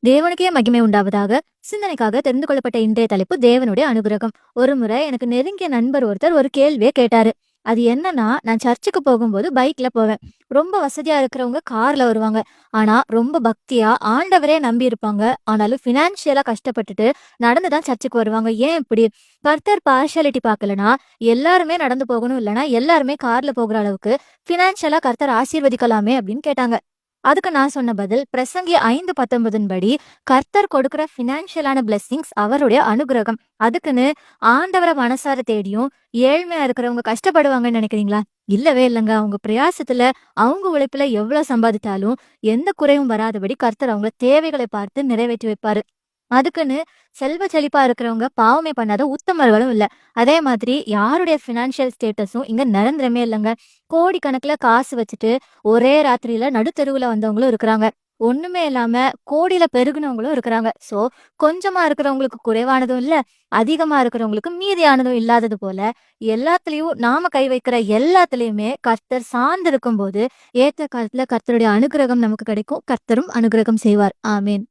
தேவனுக்கே மகிமை உண்டாவதாக. சிந்தனைக்காக தெரிந்து கொள்ளப்பட்ட இன்றைய தலைப்பு தேவனுடைய அனுகிரகம். ஒரு முறை எனக்கு நெருங்கிய நண்பர் ஒருத்தர் ஒரு கேள்வியை கேட்டாரு. அது என்னன்னா, நான் சர்ச்சுக்கு போகும்போது பைக்ல போவேன். ரொம்ப வசதியா இருக்கிறவங்க கார்ல வருவாங்க. ஆனா ரொம்ப பக்தியா ஆண்டவரே நம்பி இருப்பாங்க. ஆனாலும் பினான்சியலா கஷ்டப்பட்டுட்டு நடந்து தான் சர்ச்சுக்கு வருவாங்க. ஏன் இப்படி? கர்த்தர் பார்ஷியாலிட்டி பார்க்கலனா எல்லாருமே நடந்து போகணும், இல்லைன்னா எல்லாருமே கார்ல போகிற அளவுக்கு பினான்சியலா கர்த்தர் ஆசீர்வதிக்கலாமே அப்படின்னு கேட்டாங்க. அதுக்கு நான் சொன்ன பதில் பிரசங்கி 5:19 படி கர்த்தர் கொடுக்கிற ஃபினான்ஷியலான பிளெஸிங்ஸ் அவருடைய அனுகிரகம். அதுக்குன்னு ஆண்டவரை மனசார தேடியும் ஏழ்மையா இருக்கிறவங்க கஷ்டப்படுவாங்கன்னு நினைக்கிறீங்களா? இல்லவே இல்லைங்க. அவங்க பிரயாசத்துல அவங்க உழைப்புல எவ்வளவு சம்பாதித்தாலும் எந்த குறையும் வராதபடி கர்த்தர் அவங்க தேவைகளை பார்த்து நிறைவேற்றி வைப்பாரு. அதுக்குன்னு செல்வ செழிப்பா இருக்கிறவங்க பாவமே பண்ணாத உத்தமர்களும் இல்ல. அதே மாதிரி யாருடைய பினான்சியல் ஸ்டேட்டஸும் இங்க நிரந்தரமே இல்லைங்க. கோடிக்கணக்குல காசு வச்சுட்டு ஒரே ராத்திரியில நடுத்தெருவுல வந்தவங்களும் இருக்கிறாங்க. ஒண்ணுமே இல்லாம கோடியில பெருகுனவங்களும் இருக்கிறாங்க. சோ கொஞ்சமா இருக்கிறவங்களுக்கு குறைவானதும் இல்ல, அதிகமா இருக்கிறவங்களுக்கு மீதியானதும் இல்லாதது போல எல்லாத்துலயும் நாம கை வைக்கிற எல்லாத்துலயுமே கர்த்தர் சார்ந்து இருக்கும்போது ஏத்த காலத்துல கர்த்தருடைய அனுகிரகம் நமக்கு கிடைக்கும். கர்த்தரும் அனுகிரகம் செய்வார். ஆமேன்.